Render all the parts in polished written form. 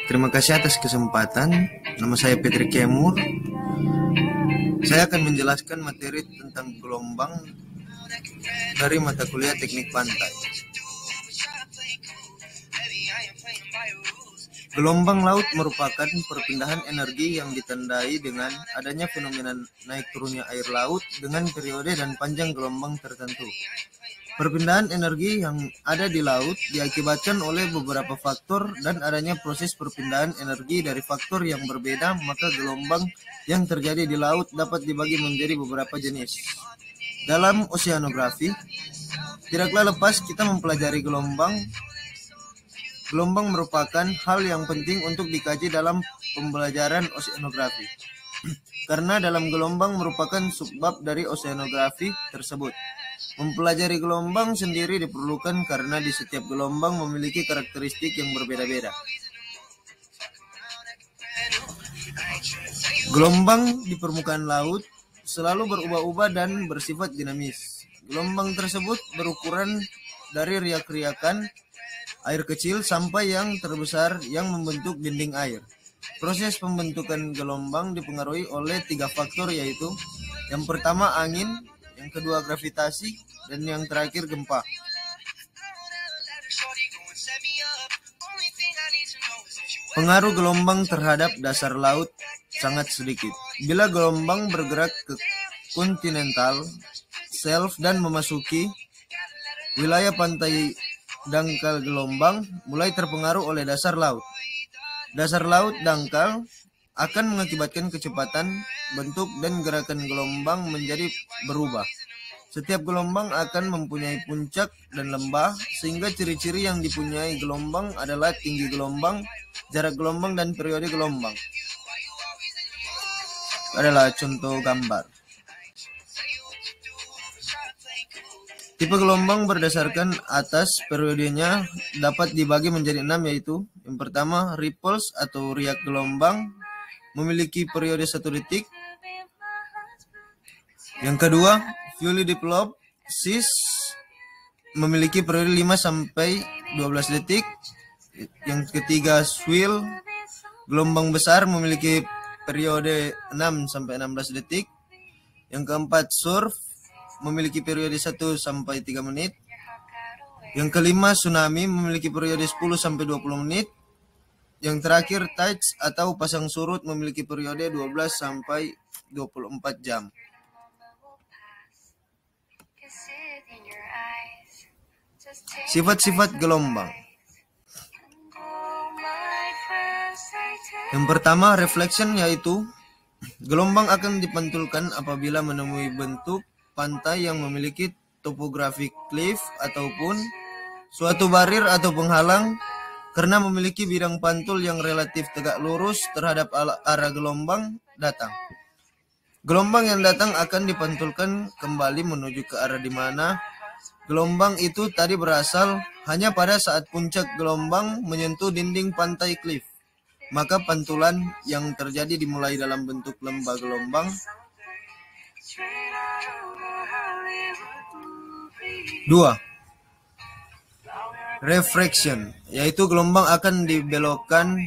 Terima kasih atas kesempatan. Nama saya Petri Kemur. Saya akan menjelaskan materi tentang gelombang dari mata kuliah Teknik Pantai. Gelombang laut merupakan perpindahan energi yang ditandai dengan adanya fenomena naik turunnya air laut dengan periode dan panjang gelombang tertentu. Perpindahan energi yang ada di laut diakibatkan oleh beberapa faktor dan adanya proses perpindahan energi dari faktor yang berbeda, maka gelombang yang terjadi di laut dapat dibagi menjadi beberapa jenis. Dalam oceanografi, tidaklah lepas kita mempelajari gelombang. Gelombang merupakan hal yang penting untuk dikaji dalam pembelajaran oceanografi, karena dalam gelombang merupakan subbab dari oceanografi tersebut. Mempelajari gelombang sendiri diperlukan karena di setiap gelombang memiliki karakteristik yang berbeda-beda. Gelombang di permukaan laut selalu berubah-ubah dan bersifat dinamis. Gelombang tersebut berukuran dari riak-riakan air kecil sampai yang terbesar yang membentuk dinding air. Proses pembentukan gelombang dipengaruhi oleh 3 faktor, yaitu yang pertama angin, yang kedua gravitasi, dan yang terakhir gempa. Pengaruh gelombang terhadap dasar laut sangat sedikit. Bila gelombang bergerak ke kontinental shelf dan memasuki wilayah pantai, dangkal gelombang mulai terpengaruh oleh dasar laut. Dasar laut dangkal akan mengakibatkan kecepatan, bentuk, dan gerakan gelombang menjadi berubah. Setiap gelombang akan mempunyai puncak dan lembah, sehingga ciri-ciri yang dipunyai gelombang adalah tinggi gelombang, jarak gelombang, dan periode gelombang. Adalah contoh gambar. Tipe gelombang berdasarkan atas periodenya dapat dibagi menjadi 6, yaitu yang pertama ripples atau riak gelombang memiliki periode 1 detik. Yang kedua Fully-developed seas memiliki periode 5 sampai 12 detik. Yang ketiga swell gelombang besar memiliki periode 6 sampai 16 detik. Yang keempat surf memiliki periode 1 sampai 3 menit. Yang kelima tsunami memiliki periode 10 sampai 20 menit. Yang terakhir tides atau pasang surut memiliki periode 12 sampai 24 jam. Sifat-sifat gelombang. Yang pertama reflection, yaitu gelombang akan dipantulkan apabila menemui bentuk pantai yang memiliki topografi cliff ataupun suatu barir atau penghalang, karena memiliki bidang pantul yang relatif tegak lurus terhadap arah gelombang datang. Gelombang yang datang akan dipantulkan kembali menuju ke arah di mana gelombang itu tadi berasal hanya pada saat puncak gelombang menyentuh dinding pantai cliff. Maka pantulan yang terjadi dimulai dalam bentuk lembah gelombang. 2. Refraction, yaitu gelombang akan dibelokkan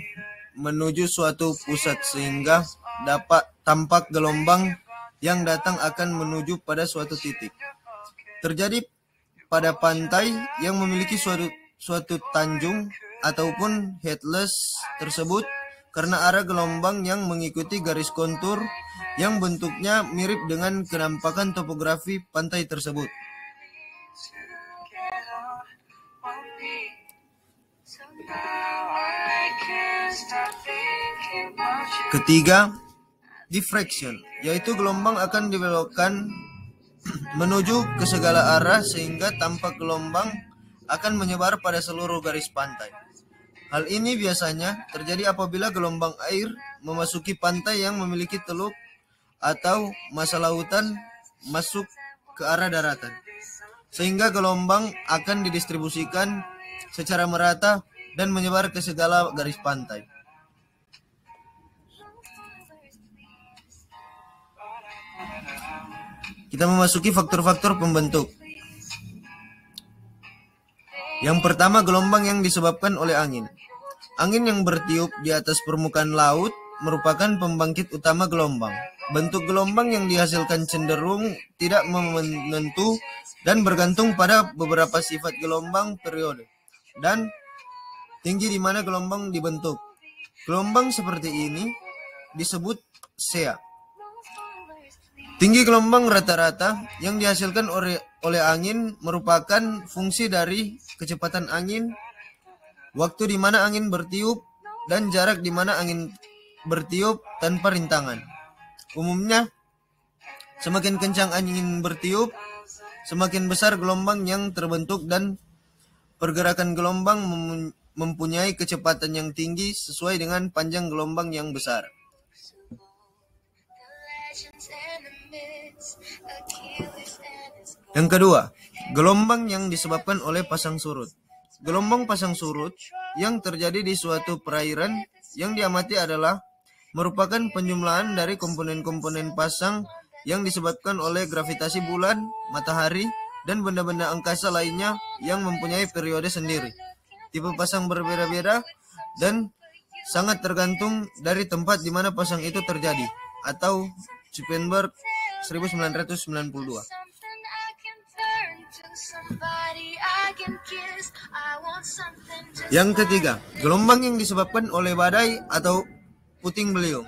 menuju suatu pusat sehingga dapat tampak gelombang yang datang akan menuju pada suatu titik. Terjadi pada pantai yang memiliki suatu tanjung ataupun headless tersebut karena arah gelombang yang mengikuti garis kontur yang bentuknya mirip dengan kenampakan topografi pantai tersebut. Ketiga, diffraction, yaitu gelombang akan dibelokkan menuju ke segala arah sehingga tampak gelombang akan menyebar pada seluruh garis pantai. Hal ini biasanya terjadi apabila gelombang air memasuki pantai yang memiliki teluk atau masa lautan masuk ke arah daratan, sehingga gelombang akan didistribusikan secara merata dan menyebar ke segala garis pantai. Kita memasuki faktor-faktor pembentuk. Yang pertama, gelombang yang disebabkan oleh angin. Angin yang bertiup di atas permukaan laut merupakan pembangkit utama gelombang. Bentuk gelombang yang dihasilkan cenderung tidak menentu dan bergantung pada beberapa sifat gelombang, periode, dan tinggi di mana gelombang dibentuk. Gelombang seperti ini disebut sea. Tinggi gelombang rata-rata yang dihasilkan oleh angin merupakan fungsi dari kecepatan angin, waktu di mana angin bertiup, dan jarak di mana angin bertiup tanpa rintangan. Umumnya, semakin kencang angin bertiup, semakin besar gelombang yang terbentuk dan pergerakan gelombang mempunyai kecepatan yang tinggi sesuai dengan panjang gelombang yang besar. Yang kedua, gelombang yang disebabkan oleh pasang surut. Gelombang pasang surut yang terjadi di suatu perairan yang diamati adalah merupakan penjumlahan dari komponen-komponen pasang yang disebabkan oleh gravitasi bulan, matahari, dan benda-benda angkasa lainnya yang mempunyai periode sendiri. Tipe pasang berbeda-beda dan sangat tergantung dari tempat di mana pasang itu terjadi, atau Schipperberg 1992. Yang ketiga, gelombang yang disebabkan oleh badai atau puting beliung.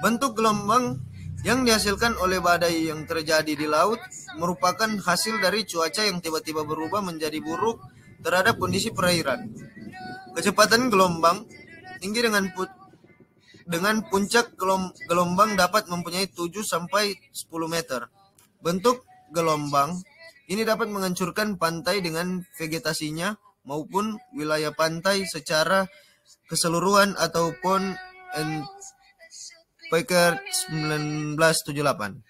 Bentuk gelombang yang dihasilkan oleh badai yang terjadi di laut merupakan hasil dari cuaca yang tiba-tiba berubah menjadi buruk terhadap kondisi perairan. Kecepatan gelombang tinggi dengan puncak gelombang dapat mempunyai 7 sampai 10 meter. Bentuk gelombang ini dapat menghancurkan pantai dengan vegetasinya maupun wilayah pantai secara keseluruhan ataupun Packard 1978.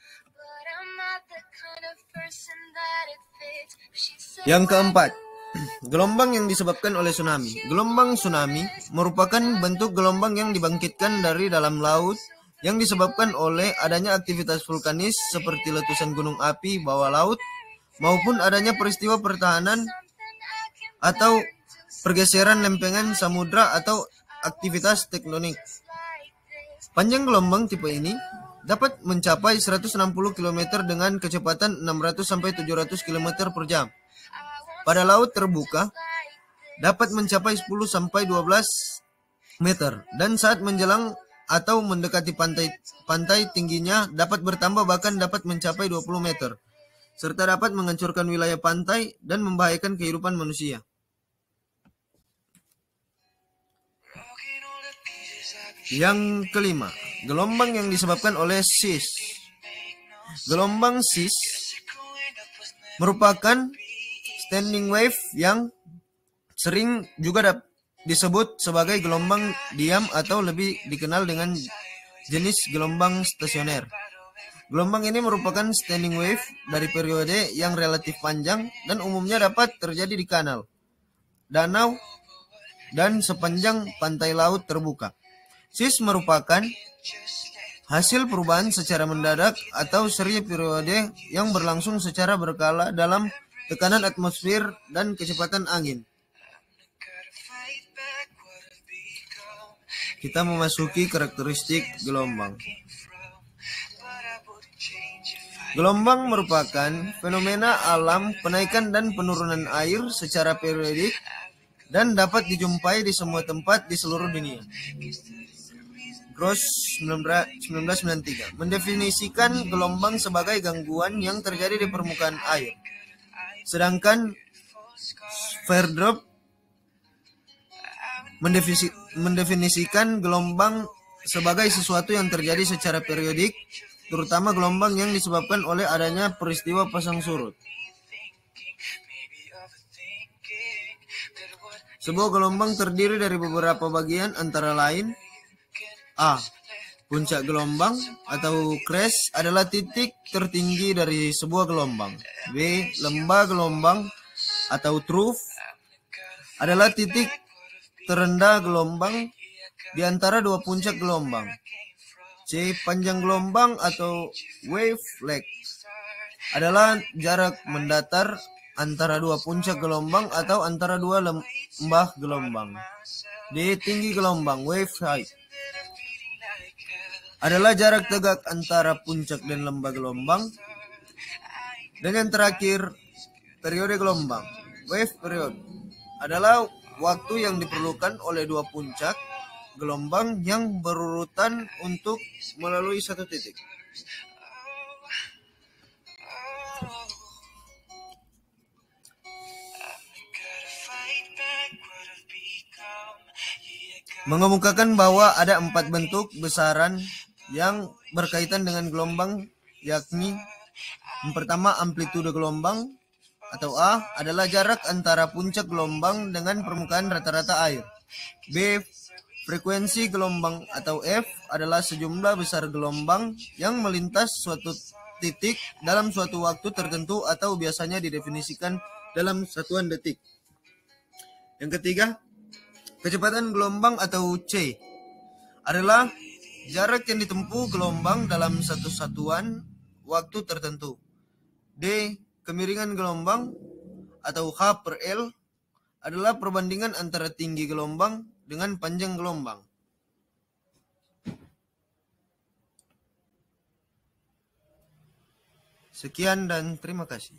Yang keempat, gelombang yang disebabkan oleh tsunami. Gelombang tsunami merupakan bentuk gelombang yang dibangkitkan dari dalam laut yang disebabkan oleh adanya aktivitas vulkanis seperti letusan gunung api bawah laut maupun adanya peristiwa pertahanan atau pergeseran lempengan samudra atau aktivitas tektonik. Panjang gelombang tipe ini dapat mencapai 160 km dengan kecepatan 600 sampai 700 km per jam. Pada laut terbuka dapat mencapai 10 sampai 12 meter dan saat menjelang atau mendekati pantai tingginya dapat bertambah bahkan dapat mencapai 20 meter. Serta dapat menghancurkan wilayah pantai dan membahayakan kehidupan manusia. Yang kelima, gelombang yang disebabkan oleh sis. Gelombang sis merupakan standing wave yang sering juga disebut sebagai gelombang diam atau lebih dikenal dengan jenis gelombang stasioner. Gelombang ini merupakan standing wave dari periode yang relatif panjang dan umumnya dapat terjadi di kanal, danau, dan sepanjang pantai laut terbuka. Sis merupakan hasil perubahan secara mendadak atau seri periode yang berlangsung secara berkala dalam tekanan atmosfer dan kecepatan angin. Kita memasuki karakteristik gelombang. Gelombang merupakan fenomena alam penaikan dan penurunan air secara periodik dan dapat dijumpai di semua tempat di seluruh dunia. Gross 1993 mendefinisikan gelombang sebagai gangguan yang terjadi di permukaan air. Sedangkan Sverdrup mendefinisikan gelombang sebagai sesuatu yang terjadi secara periodik, terutama gelombang yang disebabkan oleh adanya peristiwa pasang surut. Sebuah gelombang terdiri dari beberapa bagian antara lain: A. Puncak gelombang atau crest adalah titik tertinggi dari sebuah gelombang. B. Lembah gelombang atau trough adalah titik terendah gelombang di antara dua puncak gelombang. C. Panjang gelombang atau wave leg adalah jarak mendatar antara dua puncak gelombang atau antara dua lembah gelombang. D. Tinggi gelombang, wave height, adalah jarak tegak antara puncak dan lembah gelombang. Dan yang terakhir, periode gelombang, wave period, adalah waktu yang diperlukan oleh dua puncak gelombang yang berurutan untuk melalui satu titik. Mengemukakan bahwa ada 4 bentuk besaran yang berkaitan dengan gelombang, yakni yang pertama, amplitude gelombang atau A adalah jarak antara puncak gelombang dengan permukaan rata-rata air. B. Frekuensi gelombang atau F adalah sejumlah besar gelombang yang melintas suatu titik dalam suatu waktu tertentu atau biasanya didefinisikan dalam satuan detik. Yang ketiga, kecepatan gelombang atau C adalah jarak yang ditempuh gelombang dalam satu satuan waktu tertentu. D. Kemiringan gelombang atau H per L adalah perbandingan antara tinggi gelombang dengan panjang gelombang. Sekian dan terima kasih.